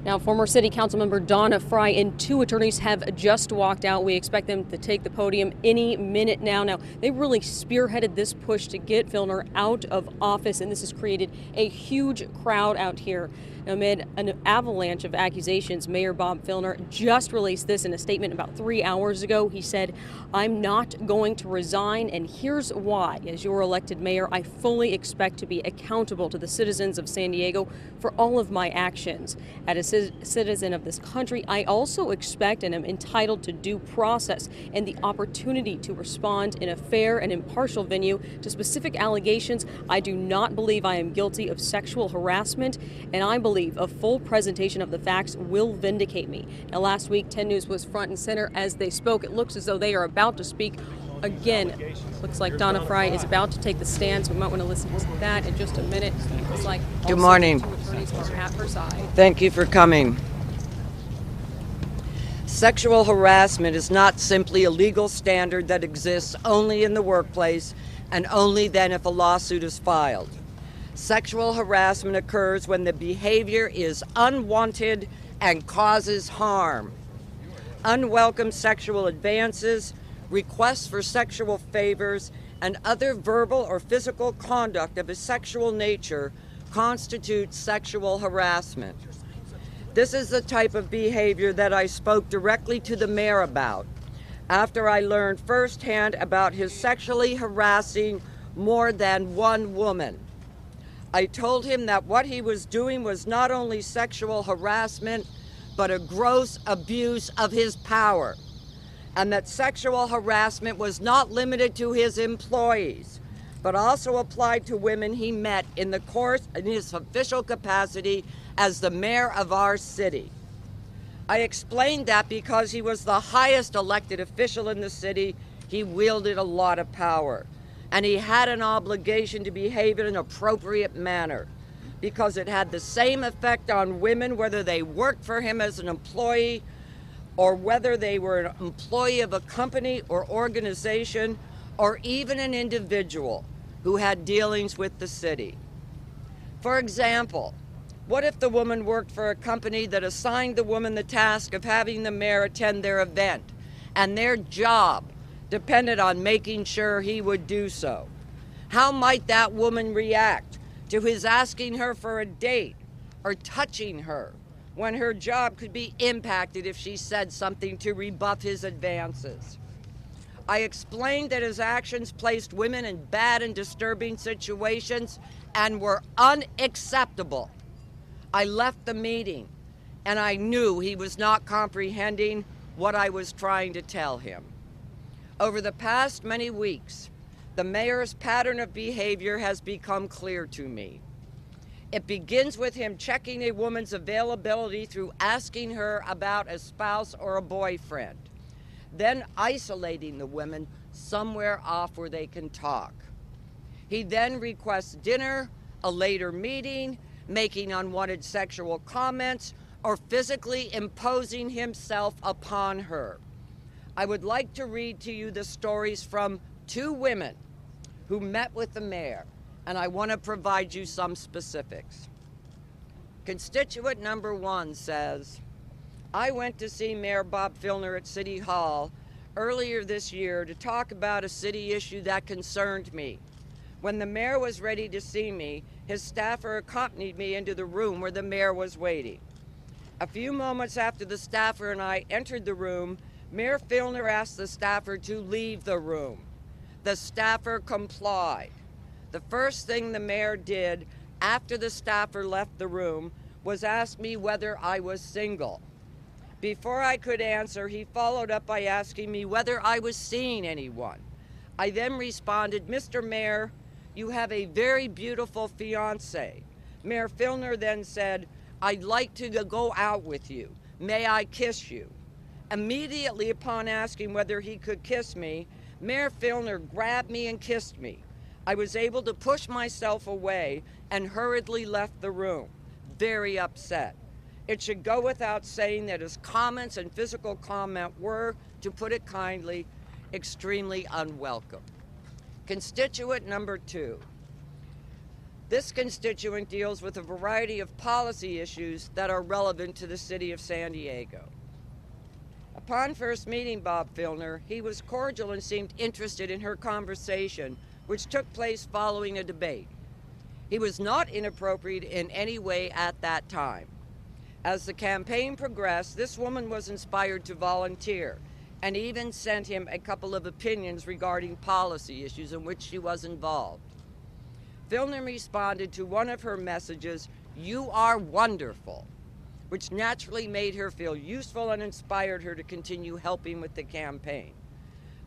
Now, former City Council member Donna Fry and two attorneys have just walked out. We expect them to take the podium any minute now. Now, they really spearheaded this push to get Filner out of office, and this has created a huge crowd out here. Amid an avalanche of accusations, Mayor Bob Filner just released this in a statement about 3 hours ago. He said, "I'm not going to resign, and here's why. As your elected mayor, I fully expect to be accountable to the citizens of San Diego for all of my actions. As a citizen of this country, I also expect and am entitled to due process and the opportunity to respond in a fair and impartial venue to specific allegations. I do not believe I am guilty of sexual harassment, and I believe a full presentation of the facts will vindicate me." Now, last week, 10 News was front and center as they spoke. It looks as though they are about to speak again. Looks like Donna Fry is about to take the stand, so we might want to listen to that in just a minute. It's like good morning. Two attorneys are at her side. Thank you for coming. Sexual harassment is not simply a legal standard that exists only in the workplace and only then if a lawsuit is filed. Sexual harassment occurs when the behavior is unwanted and causes harm. Unwelcome sexual advances, requests for sexual favors, and other verbal or physical conduct of a sexual nature constitute sexual harassment. This is the type of behavior that I spoke directly to the mayor about after I learned firsthand about his sexually harassing more than one woman. I told him that what he was doing was not only sexual harassment, but a gross abuse of his power, and that sexual harassment was not limited to his employees, but also applied to women he met in his official capacity as the mayor of our city. I explained that because he was the highest elected official in the city, he wielded a lot of power, and he had an obligation to behave in an appropriate manner because it had the same effect on women whether they worked for him as an employee or whether they were an employee of a company or organization or even an individual who had dealings with the city. For example, what if the woman worked for a company that assigned the woman the task of having the mayor attend their event, and their job depended on making sure he would do so? How might that woman react to his asking her for a date or touching her when her job could be impacted if she said something to rebuff his advances? I explained that his actions placed women in bad and disturbing situations and were unacceptable. I left the meeting and I knew he was not comprehending what I was trying to tell him. Over the past many weeks, the mayor's pattern of behavior has become clear to me. It begins with him checking a woman's availability through asking her about a spouse or a boyfriend, then isolating the women somewhere off where they can talk. He then requests dinner, a later meeting, making unwanted sexual comments, or physically imposing himself upon her. I would like to read to you the stories from two women who met with the mayor, and I want to provide you some specifics. Constituent number 1 says, "I went to see Mayor Bob Filner at City Hall earlier this year to talk about a city issue that concerned me. When the mayor was ready to see me, his staffer accompanied me into the room where the mayor was waiting. A few moments after the staffer and I entered the room, Mayor Filner asked the staffer to leave the room. The staffer complied. The first thing the mayor did after the staffer left the room was ask me whether I was single. Before I could answer, he followed up by asking me whether I was seeing anyone. I then responded, 'Mr. Mayor, you have a very beautiful fiance.' Mayor Filner then said, 'I'd like to go out with you. May I kiss you?' Immediately upon asking whether he could kiss me, Mayor Filner grabbed me and kissed me. I was able to push myself away and hurriedly left the room, very upset. It should go without saying that his comments and physical comment were, to put it kindly, extremely unwelcome." Constituent number 2. This constituent deals with a variety of policy issues that are relevant to the city of San Diego. Upon first meeting Bob Filner, he was cordial and seemed interested in her conversation, which took place following a debate. He was not inappropriate in any way at that time. As the campaign progressed, this woman was inspired to volunteer and even sent him a couple of opinions regarding policy issues in which she was involved. Filner responded to one of her messages, "You are wonderful," which naturally made her feel useful and inspired her to continue helping with the campaign.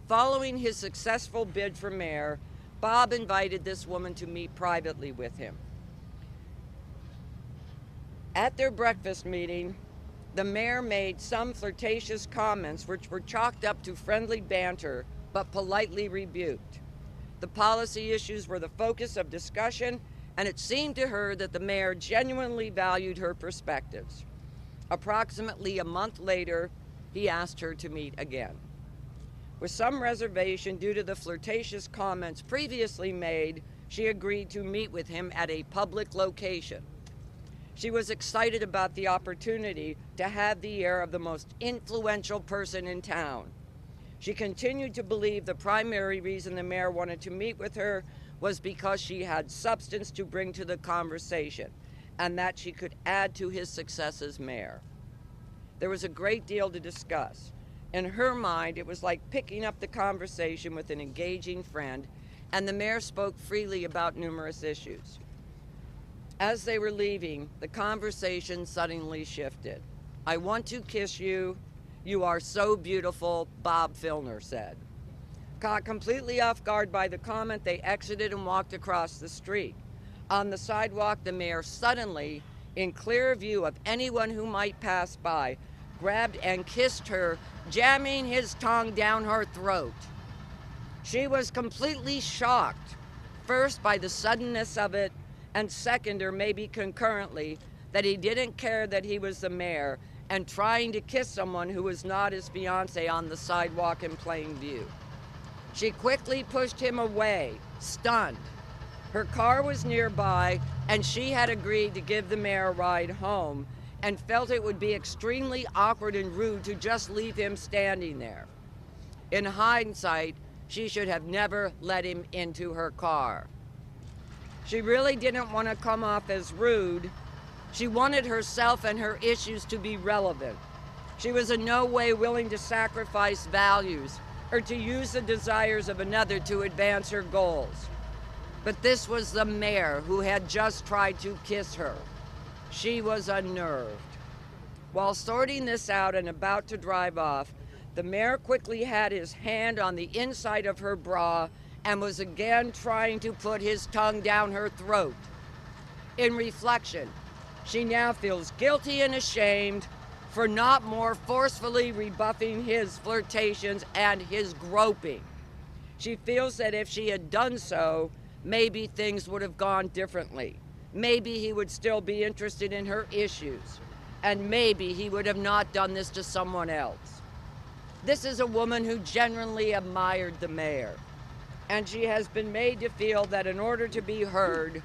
Following his successful bid for mayor, Bob invited this woman to meet privately with him. At their breakfast meeting, the mayor made some flirtatious comments which were chalked up to friendly banter, but politely rebuked. The policy issues were the focus of discussion, and it seemed to her that the mayor genuinely valued her perspectives. Approximately a month later, he asked her to meet again. With some reservation due to the flirtatious comments previously made, she agreed to meet with him at a public location. She was excited about the opportunity to have the ear of the most influential person in town. She continued to believe the primary reason the mayor wanted to meet with her was because she had substance to bring to the conversation and that she could add to his success as mayor. There was a great deal to discuss. In her mind, it was like picking up the conversation with an engaging friend, and the mayor spoke freely about numerous issues. As they were leaving, the conversation suddenly shifted. "I want to kiss you. You are so beautiful," Bob Filner said. Caught completely off guard by the comment, they exited and walked across the street. On the sidewalk, the mayor suddenly, in clear view of anyone who might pass by, grabbed and kissed her, jamming his tongue down her throat. She was completely shocked, first by the suddenness of it, and second, or maybe concurrently, that he didn't care that he was the mayor and trying to kiss someone who was not his fiance on the sidewalk in plain view. She quickly pushed him away, stunned. Her car was nearby, and she had agreed to give the mayor a ride home and felt it would be extremely awkward and rude to just leave him standing there. In hindsight, she should have never let him into her car. She really didn't want to come off as rude. She wanted herself and her issues to be relevant. She was in no way willing to sacrifice values or to use the desires of another to advance her goals. But this was the mayor who had just tried to kiss her. She was unnerved. While sorting this out and about to drive off, the mayor quickly had his hand on the inside of her bra and was again trying to put his tongue down her throat. In reflection, she now feels guilty and ashamed for not more forcefully rebuffing his flirtations and his groping. She feels that if she had done so, maybe things would have gone differently. Maybe he would still be interested in her issues, and maybe he would have not done this to someone else. This is a woman who genuinely admired the mayor, and she has been made to feel that in order to be heard,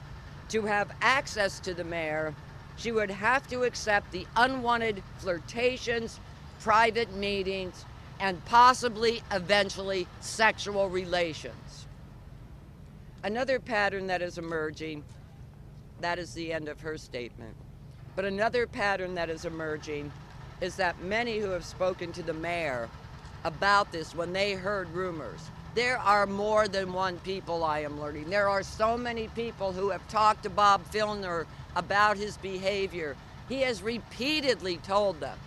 to have access to the mayor, she would have to accept the unwanted flirtations, private meetings, and possibly, eventually, sexual relations. Another pattern that is emerging, that is the end of her statement. But another pattern that is emerging is that many who have spoken to the mayor about this when they heard rumors, there are more than one people, I am learning. There are so many people who have talked to Bob Filner about his behavior. He has repeatedly told them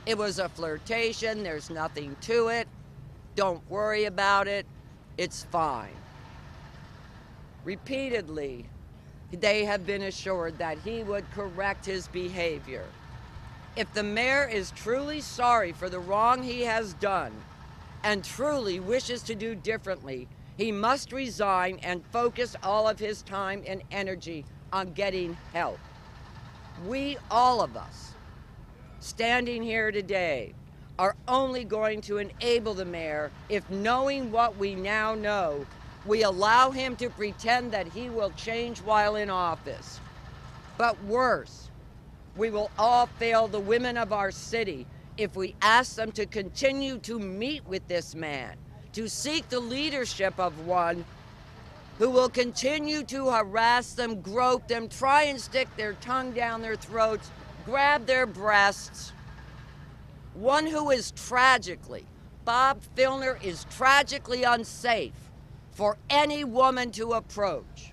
it was a flirtation, there's nothing to it, don't worry about it, it's fine. Repeatedly, they have been assured that he would correct his behavior. If the mayor is truly sorry for the wrong he has done and truly wishes to do differently, he must resign and focus all of his time and energy on getting help. We, all of us, standing here today, are only going to enable the mayor if, knowing what we now know, We allow him to pretend that he will change while in office. But worse, we will all fail the women of our city if we ask them to continue to meet with this man, to seek the leadership of one who will continue to harass them, grope them, try and stick their tongue down their throats, grab their breasts. One who is tragically, Bob Filner is tragically unsafe for any woman to approach.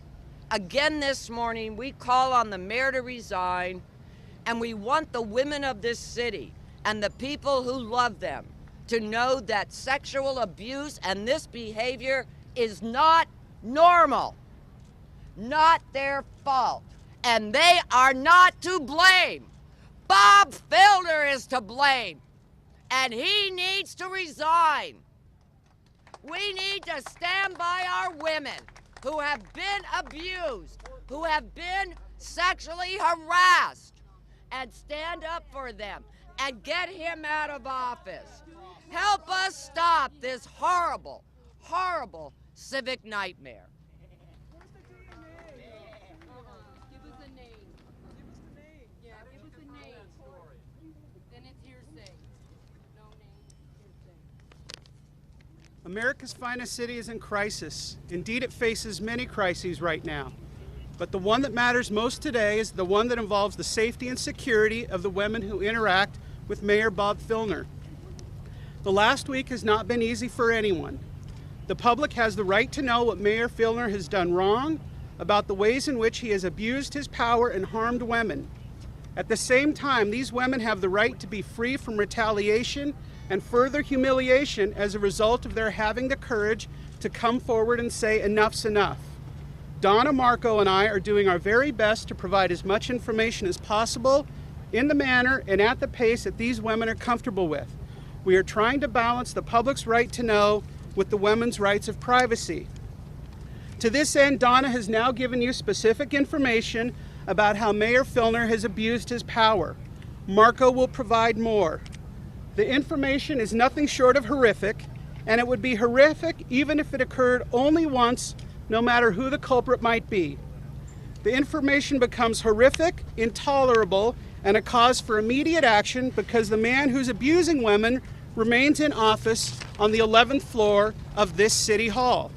Again this morning, we call on the mayor to resign, and we want the women of this city and the people who love them to know that sexual abuse and this behavior is not normal, not their fault, and they are not to blame. Bob Filner is to blame, and he needs to resign. We need to stand by our women who have been abused, who have been sexually harassed, and stand up for them and get him out of office. Help us stop this horrible, horrible civic nightmare. Give us a name. Give us the name. Yeah, give us a name. Then it's hearsay. No name, hearsay. America's finest city is in crisis. Indeed, it faces many crises right now. But the one that matters most today is the one that involves the safety and security of the women who interact with Mayor Bob Filner. The last week has not been easy for anyone. The public has the right to know what Mayor Filner has done wrong, about the ways in which he has abused his power and harmed women. At the same time, these women have the right to be free from retaliation and further humiliation as a result of their having the courage to come forward and say enough's enough. Donna, Marco, and I are doing our very best to provide as much information as possible in the manner and at the pace that these women are comfortable with. We are trying to balance the public's right to know with the women's rights of privacy. To this end, Donna has now given you specific information about how Mayor Filner has abused his power. Marco will provide more. The information is nothing short of horrific, and it would be horrific even if it occurred only once, no matter who the culprit might be. The information becomes horrific, intolerable, and a cause for immediate action because the man who's abusing women remains in office on the 11th floor of this city hall.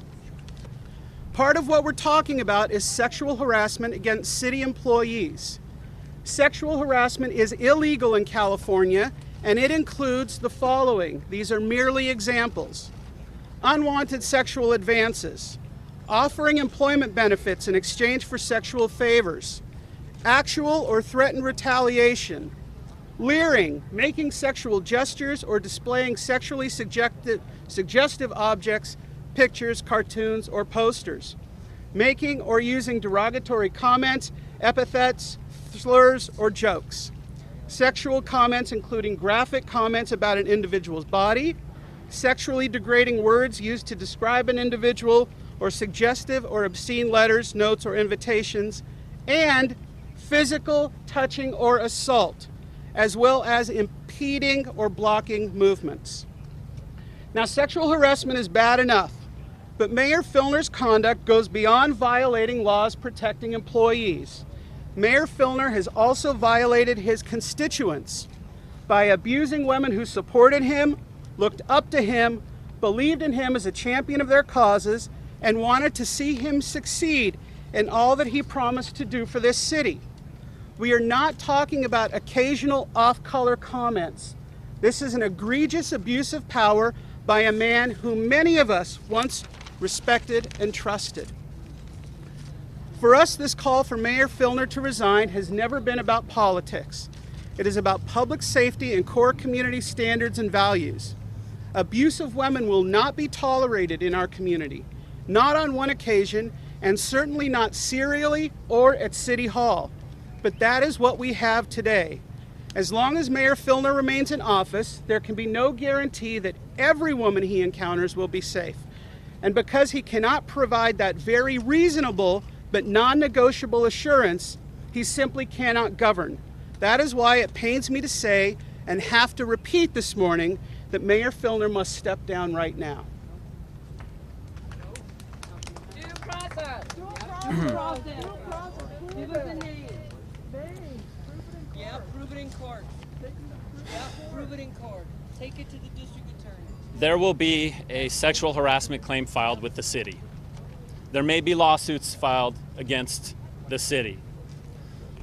Part of what we're talking about is sexual harassment against city employees. Sexual harassment is illegal in California, and it includes the following. These are merely examples: unwanted sexual advances, offering employment benefits in exchange for sexual favors, actual or threatened retaliation, leering, making sexual gestures, or displaying sexually suggestive objects, pictures, cartoons, or posters, making or using derogatory comments, epithets, slurs, or jokes, sexual comments including graphic comments about an individual's body, sexually degrading words used to describe an individual, or suggestive or obscene letters, notes, or invitations, and physical touching or assault, as well as impeding or blocking movements. Now, sexual harassment is bad enough, but Mayor Filner's conduct goes beyond violating laws protecting employees. Mayor Filner has also violated his constituents by abusing women who supported him, looked up to him, believed in him as a champion of their causes, and wanted to see him succeed in all that he promised to do for this city. We are not talking about occasional off-color comments. This is an egregious abuse of power by a man whom many of us once respected and trusted. For us, this call for Mayor Filner to resign has never been about politics. It is about public safety and core community standards and values. Abuse of women will not be tolerated in our community, not on one occasion, and certainly not serially or at City Hall. But that is what we have today. As long as Mayor Filner remains in office, there can be no guarantee that every woman he encounters will be safe. And because he cannot provide that very reasonable but non-negotiable assurance, he simply cannot govern. That is why it pains me to say, and have to repeat this morning, that Mayor Filner must step down right now. Cross it. Give us the name. Yeah, prove it in court. Yeah, prove it in court. Take it to the district attorney. There will be a sexual harassment claim filed with the city. There may be lawsuits filed against the city.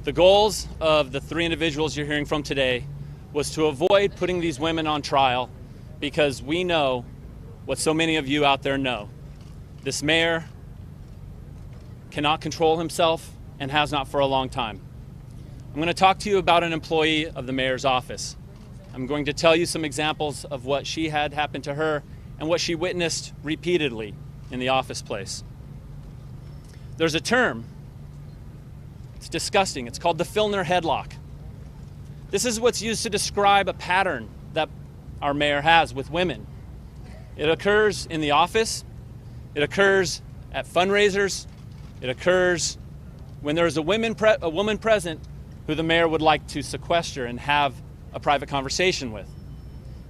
The goals of the 3 individuals you're hearing from today was to avoid putting these women on trial, because we know what so many of you out there know. This mayor cannot control himself and has not for a long time. I'm going to talk to you about an employee of the mayor's office. I'm going to tell you some examples of what she had happen to her and what she witnessed repeatedly in the office place. There's a term, it's disgusting, it's called the Filner headlock. This is what's used to describe a pattern that our mayor has with women. It occurs in the office, it occurs at fundraisers, it occurs when there is a woman present who the mayor would like to sequester and have a private conversation with.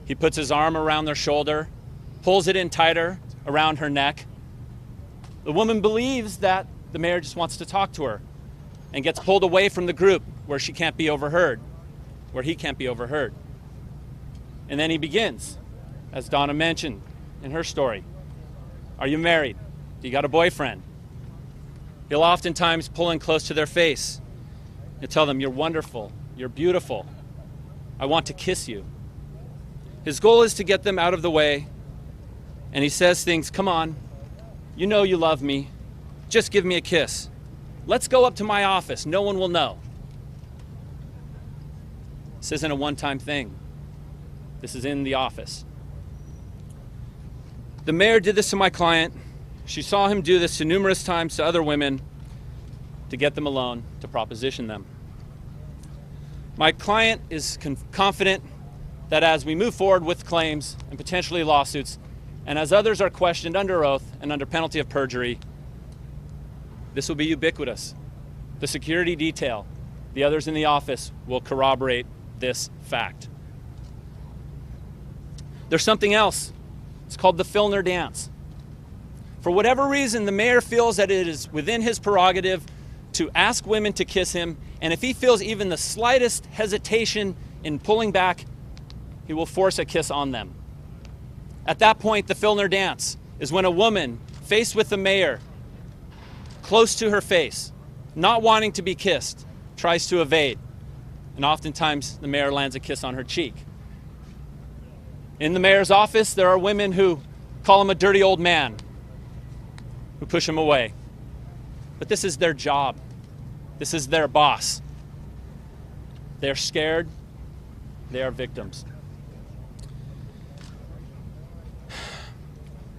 He puts his arm around their shoulder, pulls it in tighter around her neck. The woman believes that the mayor just wants to talk to her and gets pulled away from the group where she can't be overheard, where he can't be overheard. And then he begins, as Donna mentioned in her story. Are you married? Do you got a boyfriend? He'll oftentimes pull in close to their face and tell them, you're wonderful, you're beautiful, I want to kiss you. His goal is to get them out of the way, and he says things, come on, you know you love me, just give me a kiss. Let's go up to my office, no one will know. This isn't a one-time thing. This is in the office. The mayor did this to my client. She saw him do this to numerous times to other women to get them alone, to proposition them. My client is confident that as we move forward with claims and potentially lawsuits, and as others are questioned under oath and under penalty of perjury, this will be ubiquitous. The security detail, the others in the office will corroborate this fact. There's something else. It's called the Filner dance. For whatever reason, the mayor feels that it is within his prerogative to ask women to kiss him, and if he feels even the slightest hesitation in pulling back, he will force a kiss on them. At that point, the Filner dance is when a woman, faced with the mayor, close to her face, not wanting to be kissed, tries to evade, and oftentimes the mayor lands a kiss on her cheek. In the mayor's office, there are women who call him a dirty old man, who push him away. But this is their job. This is their boss. They're scared. They are victims.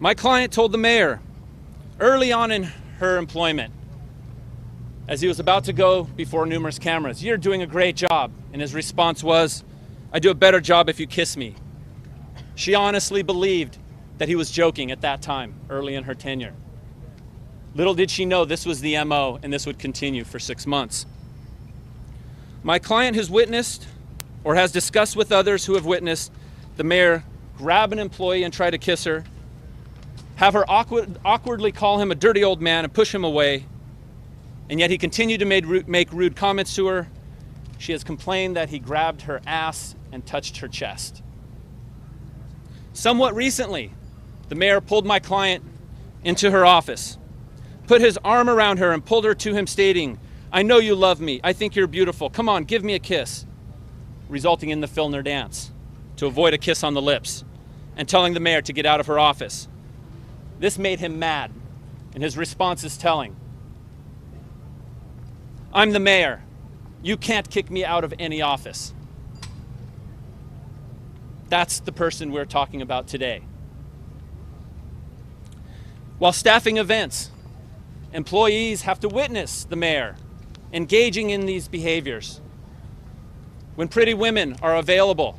My client told the mayor early on in her employment, as he was about to go before numerous cameras, you're doing a great job. And his response was, I do a better job if you kiss me. She honestly believed that he was joking at that time, early in her tenure. Little did she know this was the MO, and this would continue for 6 months. My client has witnessed, or has discussed with others who have witnessed, the mayor grab an employee and try to kiss her, have her awkwardly call him a dirty old man and push him away, and yet he continued to make rude comments to her. She has complained that he grabbed her ass and touched her chest. Somewhat recently, the mayor pulled my client into her office, put his arm around her and pulled her to him, stating, I know you love me. I think you're beautiful. Come on, give me a kiss. Resulting in the Filner dance to avoid a kiss on the lips and telling the mayor to get out of her office. This made him mad, and his response is telling. I'm the mayor. You can't kick me out of any office. That's the person we're talking about today. While staffing events, employees have to witness the mayor engaging in these behaviors. When pretty women are available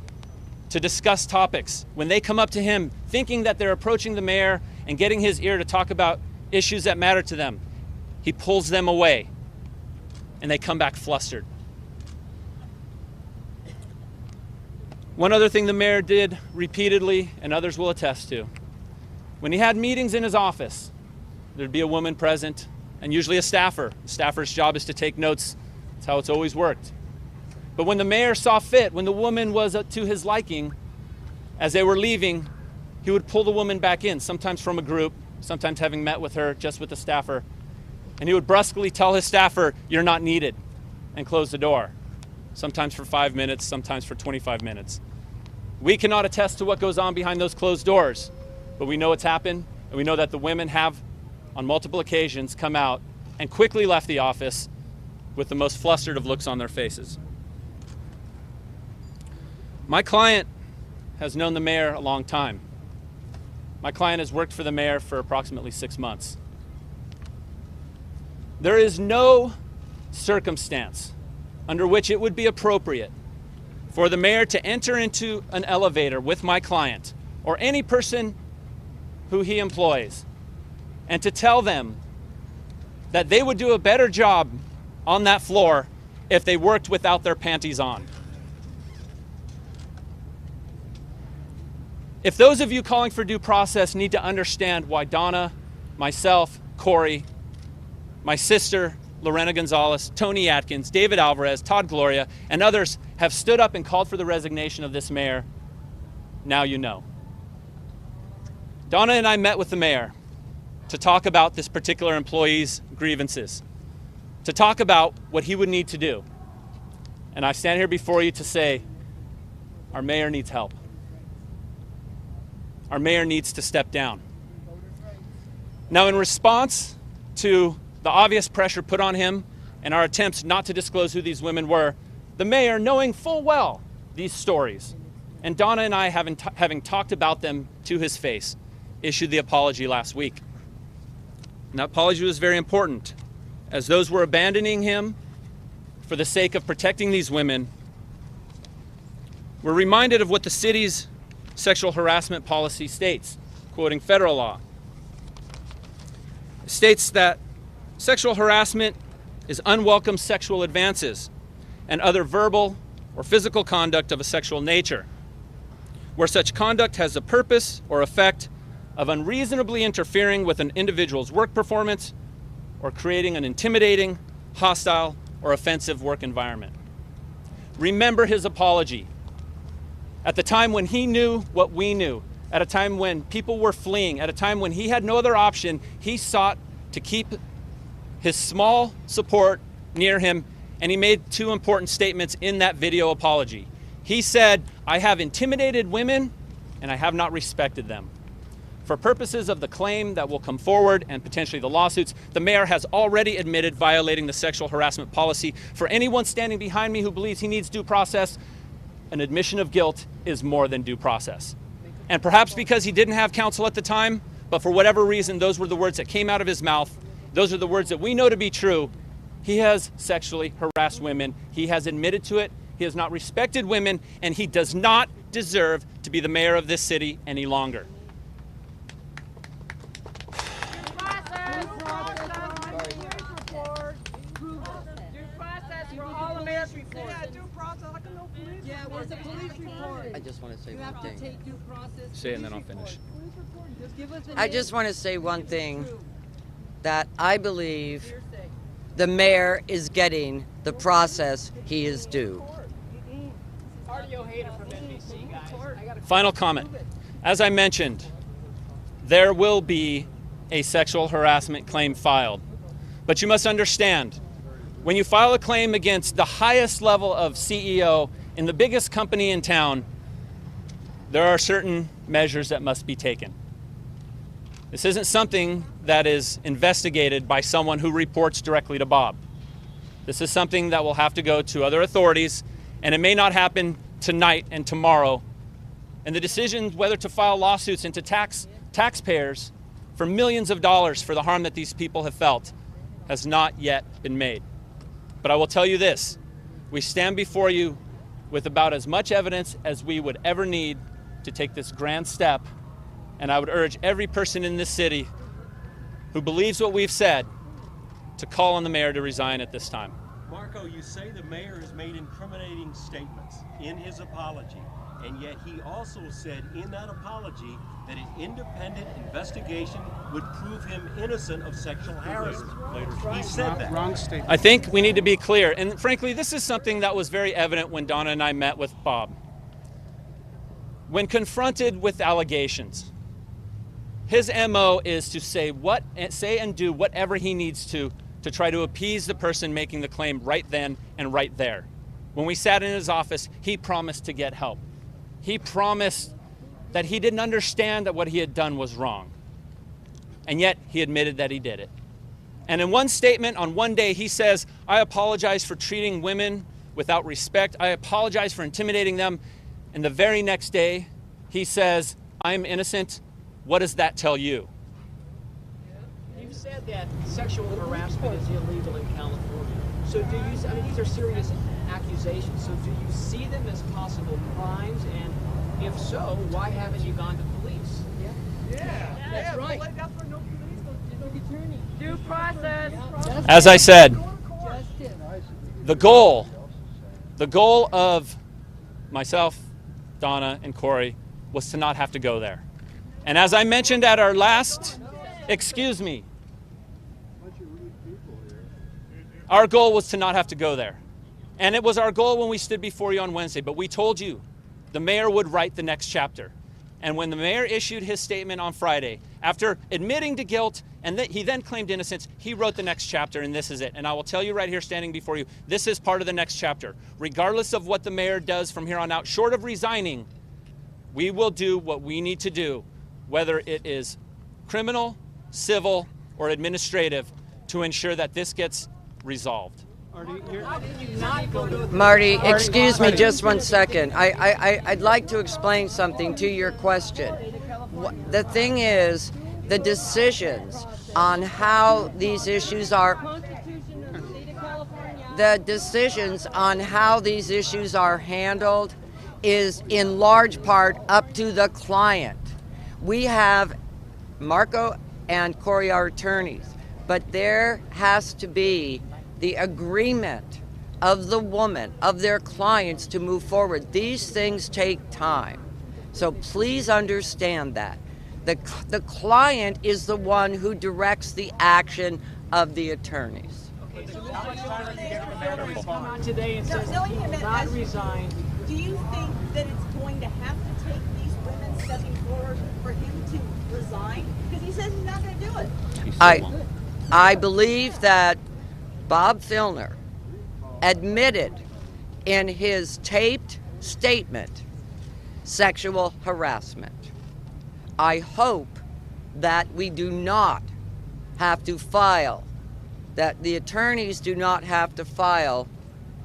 to discuss topics, when they come up to him thinking that they're approaching the mayor and getting his ear to talk about issues that matter to them, he pulls them away and they come back flustered. One other thing the mayor did repeatedly, and others will attest to, when he had meetings in his office, there'd be a woman present and usually a staffer. The staffer's job is to take notes. That's how it's always worked. But when the mayor saw fit, when the woman was to his liking, as they were leaving, he would pull the woman back in, sometimes from a group, sometimes having met with her, just with the staffer. And he would brusquely tell his staffer, "You're not needed," and close the door, sometimes for 5 minutes, sometimes for 25 minutes. We cannot attest to what goes on behind those closed doors, but we know it's happened, and we know that the women have, on multiple occasions, come out and quickly left the office with the most flustered of looks on their faces. My client has known the mayor a long time. My client has worked for the mayor for approximately 6 months. There is no circumstance under which it would be appropriate for the mayor to enter into an elevator with my client or any person who he employs and to tell them that they would do a better job on that floor if they worked without their panties on. If those of you calling for due process need to understand why Donna, myself, Corey, my sister, Lorena Gonzalez, Tony Atkins, David Alvarez, Todd Gloria, and others have stood up and called for the resignation of this mayor, now you know. Donna and I met with the mayor to talk about this particular employee's grievances, to talk about what he would need to do. And I stand here before you to say, our mayor needs help. Our mayor needs to step down. Now, in response to the obvious pressure put on him and our attempts not to disclose who these women were, the mayor, knowing full well these stories, and Donna and I having talked about them to his face, issued the apology last week. And that apology was very important, as those were abandoning him for the sake of protecting these women. We're reminded of what the city's sexual harassment policy states, quoting federal law. It states that sexual harassment is unwelcome sexual advances and other verbal or physical conduct of a sexual nature, where such conduct has the purpose or effect of unreasonably interfering with an individual's work performance or creating an intimidating, hostile, or offensive work environment. Remember his apology. At the time when he knew what we knew, at a time when people were fleeing, at a time when he had no other option, he sought to keep his small support near him, and he made two important statements in that video apology. He said, "I have intimidated women and I have not respected them." For purposes of the claim that will come forward and potentially the lawsuits, the mayor has already admitted violating the sexual harassment policy. For anyone standing behind me who believes he needs due process, an admission of guilt is more than due process. And perhaps because he didn't have counsel at the time, but for whatever reason, those were the words that came out of his mouth. Those are the words that we know to be true. He has sexually harassed women. He has admitted to it. He has not respected women, and he does not deserve to be the mayor of this city any longer. Yeah, where's the police report? I just want to say You one have to thing. take due process. Say it and then I'll finish. Just give us the I name. just want to say one thing, True. that I believe Hearsay. the mayor is getting the process he is due. Final comment. As I mentioned, there will be a sexual harassment claim filed. But you must understand, when you file a claim against the highest level of CEO in the biggest company in town, there are certain measures that must be taken. This isn't something that is investigated by someone who reports directly to Bob. This is something that will have to go to other authorities, and it may not happen tonight and tomorrow. And the decision whether to file lawsuits into taxpayers for millions of dollars for the harm that these people have felt has not yet been made. But I will tell you this, we stand before you with about as much evidence as we would ever need to take this grand step. And I would urge every person in this city who believes what we've said to call on the mayor to resign at this time. Marco, you say the mayor has made incriminating statements in his apology. And yet he also said in that apology that an independent investigation would prove him innocent of sexual harassment. He said that. Wrong statement. I think we need to be clear. And frankly, this is something that was very evident when Donna and I met with Bob. When confronted with allegations, his MO is to say and do whatever he needs to try to appease the person making the claim right then and right there. When we sat in his office, he promised to get help. He promised that he didn't understand that what he had done was wrong. And yet he admitted that he did it. And in one statement on one day, he says, "I apologize for treating women without respect. I apologize for intimidating them." And the very next day, he says, "I'm innocent. What does that tell you?" You've said that sexual harassment is illegal in California. So do you, I mean, these are serious accusations. So do you see them as possible crimes? And if so, why haven't you gone to police? That's right. Due process. As I said, the goal of myself, Donna, and Corey was to not have to go there. And as I mentioned at our last, our goal was to not have to go there. And it was our goal when we stood before you on Wednesday, but we told you the mayor would write the next chapter. And when the mayor issued his statement on Friday, after admitting to guilt and he then claimed innocence, he wrote the next chapter, and this is it. And I will tell you right here standing before you, this is part of the next chapter. Regardless of what the mayor does from here on out, short of resigning, we will do what we need to do, whether it is criminal, civil, or administrative, to ensure that this gets resolved. Marty, excuse me just one second. I'd like to explain something to your question. The thing is, the decisions on how these issues are handled is in large part up to the client. We have Marco and Corey are attorneys, but there has to be the agreement of the woman, of their clients to move forward. These things take time. So please understand that. The client is the one who directs the action of the attorneys. Okay, so how much time did you get from the mayor to come out today and says he will not resign? Do you think that it's going to have to take these women stepping forward for him to resign? Because he says he's not going to do it. I believe that Bob Filner admitted in his taped statement sexual harassment. I hope that we do not have to file, that the attorneys do not have to file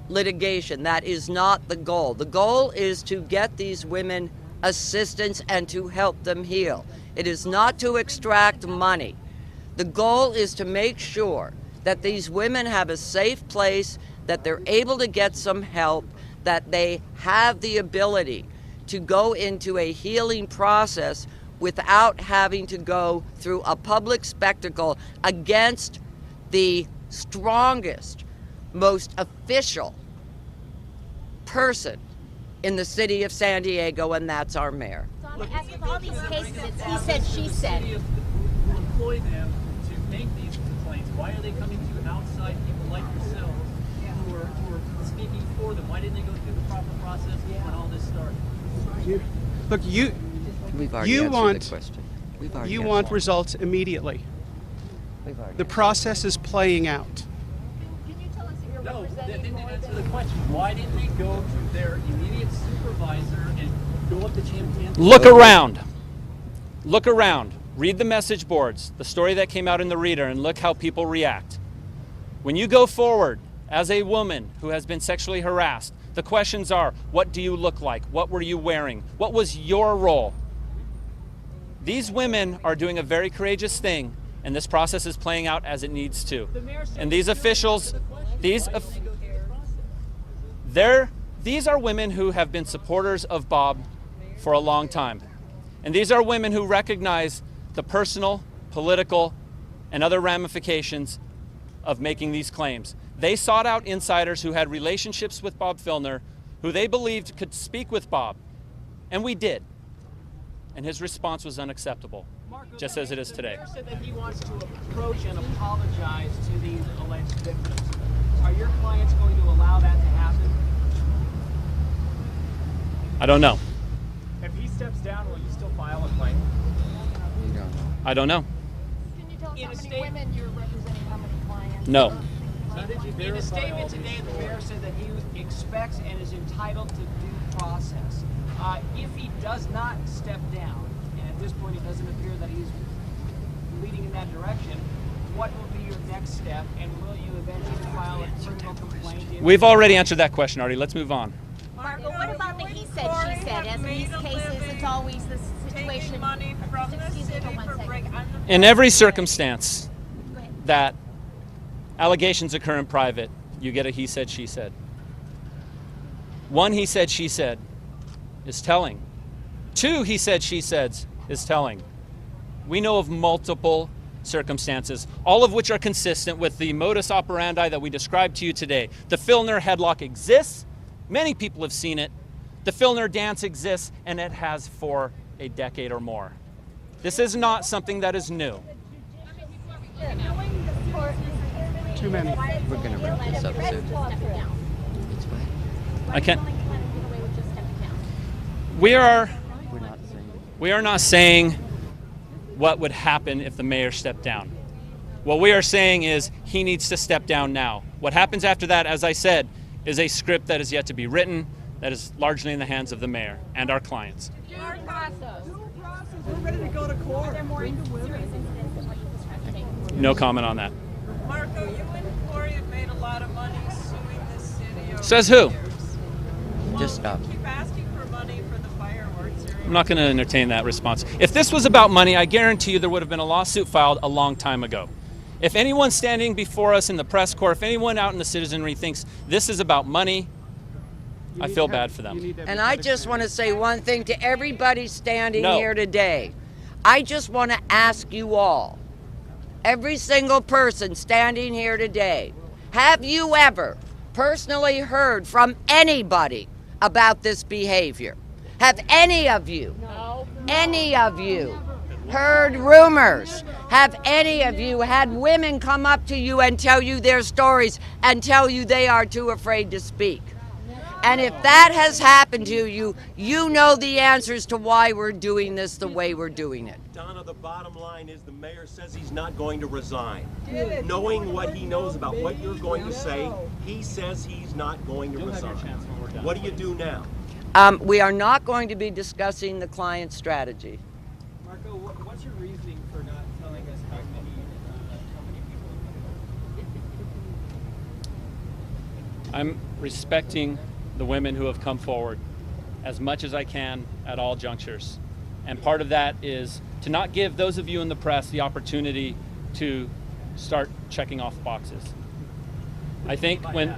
litigation. That is not the goal. The goal is to get these women assistance and to help them heal. It is not to extract money. The goal is to make sure that these women have a safe place, that they're able to get some help, that they have the ability to go into a healing process without having to go through a public spectacle against the strongest, most official person in the city of San Diego, and that's our mayor. Donna, as with all these cases, it's he said, she said. If you employ them to make these complaints, why are they coming to outside people like yourselves who are speaking for them? Why didn't they go through the proper process when all this started? Look, We've already you answered want the question. We've already you answered want it. results immediately. We've already The process is playing out. Can you tell us if you're No, they representing didn't more answer than... the question. Why didn't they go to their immediate supervisor and go up to Champion? Look around. Look around. Read the message boards, the story that came out in the Reader, and look how people react. When you go forward as a woman who has been sexually harassed, the questions are, what do you look like? What were you wearing? What was your role? These women are doing a very courageous thing, and this process is playing out as it needs to. And these officials, these are women who have been supporters of Bob for a long time. And these are women who recognize the personal, political, and other ramifications of making these claims. They sought out insiders who had relationships with Bob Filner, who they believed could speak with Bob And we did. And his response was unacceptable, Marco, just as it is today. The mayor said that he wants to approach and apologize to these alleged victims. Are your clients going to allow that to happen? I don't know. If he steps down, will you still file a claim? I don't know. Can you tell us In how a many state- women you're representing, how many clients? No. In a statement today, the mayor said that he expects and is entitled to due process. If he does not step down, and at this point it doesn't appear that he's leading in that direction, what will be your next step, and will you eventually file a criminal complaint? We've already answered that question, Artie. Let's move on. Marco, what about the he said, she said? As in these cases, it's always the situation. Taking money from the Excuse me city for one for second. break. In every circumstance Go ahead. that allegations occur in private, you get a he said, she said. One he said, she said is telling. Two he said, she said is telling. We know of multiple circumstances, all of which are consistent with the modus operandi that we described to you today. The Filner headlock exists. Many people have seen it. The Filner dance exists, and it has for a decade or more. This is not something that is new. Too many. We're going to wrap this up soon. I can't. We are not saying what would happen if the mayor stepped down. What we are saying is he needs to step down now. What happens after that, as I said, is a script that is yet to be written, that is largely in the hands of the mayor and our clients. We're ready to go to court. No comment on that. Marco, you and Corey have made a lot of money suing this city over Says the who? years. Just stop. Keep asking for money for the fireworks. I'm not going to entertain that response. If this was about money, I guarantee you there would have been a lawsuit filed a long time ago. If anyone standing before us in the press corps, if anyone out in the citizenry thinks this is about money, I feel bad for them. And I just want to say one thing to everybody standing No. here today. I just want to ask you all, every single person standing here today, have you ever personally heard from anybody about this behavior? Have any of you, heard rumors? Have any of you had women come up to you and tell you their stories and tell you they are too afraid to speak? And if that has happened to you, you know the answers to why we're doing this the way we're doing it. Donna, the bottom line is the mayor says he's not going to resign. Knowing what he knows about what you're going to say, he says he's not going to resign. What do you do now? We are not going to be discussing the client strategy. Marco, what's your reasoning for not telling us how many people? I'm respecting the women who have come forward as much as I can at all junctures. And part of that is to not give those of you in the press the opportunity to start checking off boxes. I think when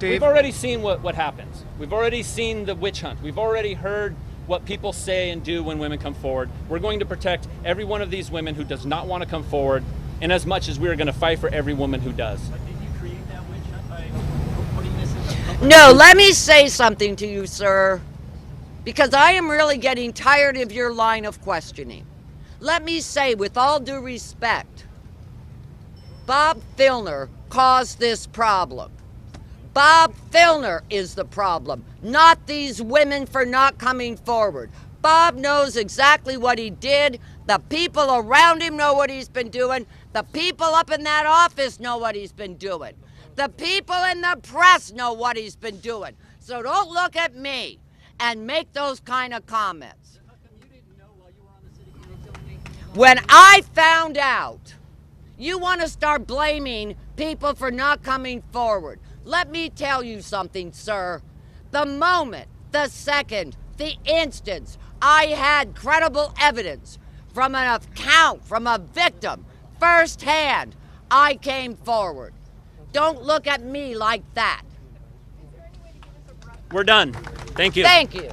we've already seen what happens. We've already seen the witch hunt. We've already heard what people say and do when women come forward. We're going to protect every one of these women who does not want to come forward, in as much as we are going to fight for every woman who does. Did you create that witch hunt by putting this in the No, let me say something to you, sir, because I am really getting tired of your line of questioning. Let me say, with all due respect, Bob Filner caused this problem. Bob Filner is the problem, not these women for not coming forward. Bob knows exactly what he did. The people around him know what he's been doing. The people up in that office know what he's been doing. The people in the press know what he's been doing. So don't look at me and make those kind of comments. When I found out, you want to start blaming people for not coming forward. Let me tell you something, sir. The moment, the second, the instance, I had credible evidence from an account, from a victim, firsthand, I came forward. Don't look at me like that. We're done. Thank you. Thank you.